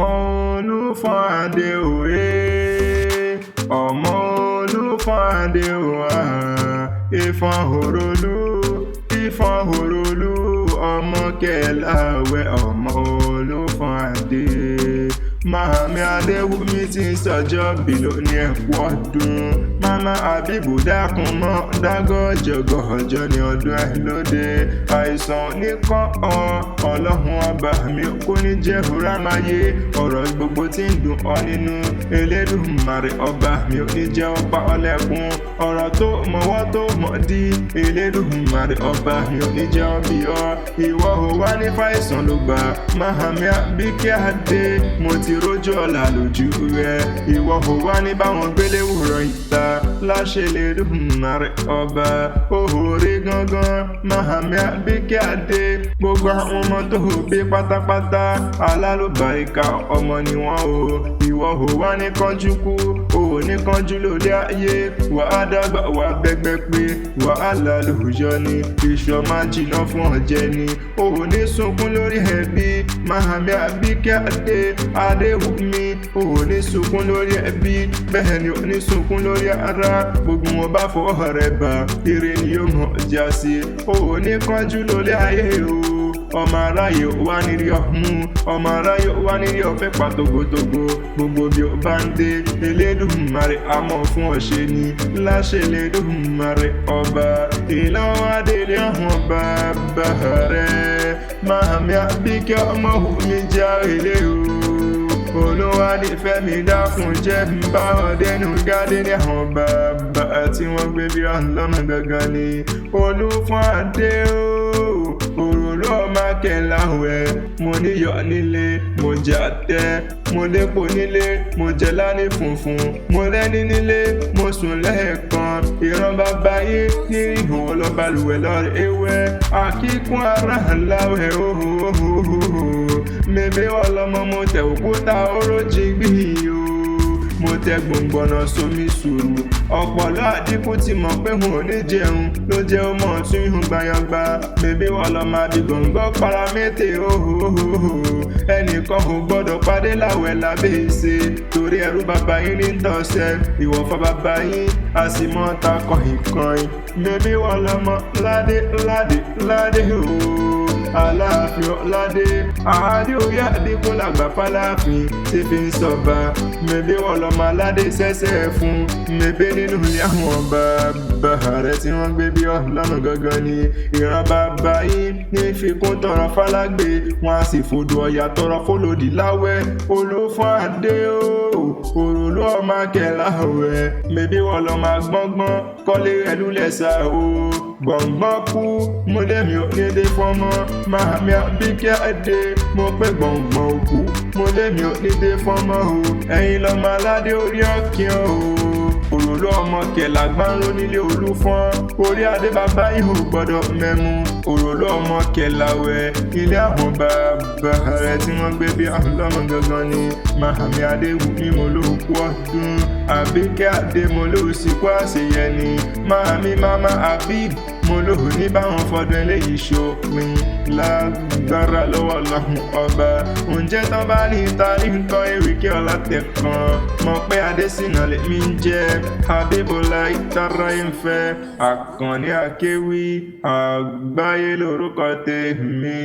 ọmọ Olúfọ́n Adéoyè, ọmọ Olúfọ́n Adéoyè, Ìfọ̀n Òròlú, Ìfọ̀n Òròlú, ọmọ Kẹ̀láwẹ̀, ọmọ Olúfọ́n Adé. Màámi Adéwùmí ti ń sọjọ́ bí lónìí ẹ̀kú ọdún. Màmá Àbíbù dákun mọ́ dágọ́jọ́gọ́jọ́ ní ọdún ẹ̀ lóde. Àìsàn oníkan ọlọ́run ọba mi kò ní jẹ́ òrámáyé. Ọ̀rọ̀ gbogbo tí ń dùn ọ́ nínú Elédùmarè ọba mi ò ní jẹ́ ọ̀pá ọlẹ́kùn. Ọ̀rọ̀ tó mọ̀wọ́ tó mọ̀ dí Elédùmarè ọba mi ò ní jẹ́ ọbí ọ. Ìwọ ò wá ní fàìsàn ló gbà. Màámi Àbíkẹ́ Adé, mo ti rójú ọ̀la lójú rẹ̀. Ìwọ ò wá ní báwọn gbélé wòrán ìta. Láṣẹ Elédùmarè ọba òhòrè gangan. Màámi Àbíkẹ́ Adé, gbogbo àwọn ọmọ tó bí pátápátá alálùbáríkà ọmọ ni wọ́n o. Ìwọ ò wá ní kánjú kú, ò ní kánjú lóde ayé. Wà á dàgbà wà bẹ́gbẹ́ pé wàhálà lòjọ́ ni. Ìṣọ́ máa jìnnà fún ọ̀jẹ̀ ni. Ò ní sunkún lórí ẹbí. Màámi Àbíkẹ́ Adé Adéwùmí, ò ní sunkún lórí ẹbí. Bẹ́ẹ̀ ni ò ní sunkún lórí ara. Gbogbo wọn bá fọwọ́ rẹ̀ bá ire ni yóò mọ̀ já sí. Ò ní kánjú lórí ayé o. Ọmọ aráyé wá nírí ọ̀hún, ọmọ aráyé wá nírí ọ̀fẹ́ pàtógótógó. Gbogbo bí ó bá ń dé Elédùmarè àmọ́ fún ọ̀ṣẹ́ ni. Láṣẹ Elédùmarè ọba ìlọ́wọ́ adélé ọ̀hún bàbá rẹ̀. Màámi Àbíkẹ́ ọmọ mi já ilé o. Olúwadé Fẹ́mi dákun jẹ́ ń bá ọdẹnu gádé ní àwọn bàbá tí wọ́n gbé bí ọlọ́nà gangan ni. Olúfọ́n Adé o, Òròlú ọmọ Kẹ̀láwẹ̀. Mo níyọ̀ nílé, mo jẹ àtẹ́, mo lépo nílé, mo jẹ láni funfun, mo lẹ́ni nílé, mo sùn lẹ́ẹ̀kan. Ìran bàbá yé ní ìhòòhò lọ́balùwẹ̀ lọ́rẹ̀ ewẹ́. Àkíkún ara láwẹ̀ ooo. Mèbè ọlọ́mọ mo tẹ òkúta orójì gbìyànjú. Mo tẹ gbòǹgbòǹnà sómi sùúrù. Ọ̀pọ̀lọ́ àdínkù ti mọ̀ pé wọn ò ní jẹun ló jẹ́ ọmọ tún ihun gbayangba. Mèbè ọlọ́mọ àbí gbọ̀ngbọ́ paramẹ́tè ooo. Ẹnìkan ò gbọ́dọ̀ pàdé láwẹ̀ lábẹ́ ìṣe. Torí ẹrú bàbá yín ní tọ̀sẹ̀. Ìwọ̀fà bàbá yín a sì mọ́ ta kọ̀ìnkọ̀ìn. Mèbè ọlọ́mọ ládé ládé ládé ooo. Aláàfin ọ̀ládé Adéoyè àdínkù làgbà fáláàfin tí fi ń sọba. Mèbè ọlọ́mọ aládé sẹ́sẹ́ fún. Mèbè nínú ilé àwọn bàbá rẹ̀ tí wọ́n gbé bí ọlọ́nà gangan ni. Ìran bàbá yín ní fikún tọrọ fálágbé. Wọ́n á sì fòdù ọ̀yà tọrọ fólòdì láwẹ̀. Olúfọ́n Adé o, Òròlú ọmọ Kẹ̀láwẹ̀. Mèbè ọlọ́mọ agbọ́ngbọ́n kọ́lé rẹ̀ lulẹ̀ sá o. Gbọ̀ngbọ́n kú mo lẹ́mi ò ní dé fọ́mọ́. Màámi Àbíkẹ́ Adé, mo pé gbọ̀ngbọ̀n òkú mo lẹ́mi ò ní dé fọ́mọ́ o. Ẹ̀yin lọ́mọ aládé orí ọ̀kìn o. Òròlú ọmọ Kẹ̀lágbáró nílé Olúfọ́n. Orí adé bàbá yìí ò gbọ́dọ̀ mẹ́mu. Òròlú ọmọ Kẹ̀láwẹ̀ ilé àwọn bàbá rẹ̀ tí wọ́n gbé bí ọlọ́mọ gangan ni. Màámi Adéwùmí mo ló kú ọdún. Àbíkẹ́ Adé mo ló sì kú àṣeyẹ ni. Màámi Màmá Àbíb mo ló ní báwọn fọdún eléyìí ṣòpin. Lágbára lọ́wọ́ Ọlọ́run ọba. Ǹjẹ́ tán bá ní ìtarí nǹkan Èrèké Ọlátẹ̀kan. Mọ̀ pé Adésínà lèmi ń jẹ́. Habíbọ́lá ìtàráyé ń fẹ́. Àkànní Akéwì àgbáyé lórúkọ tèmi.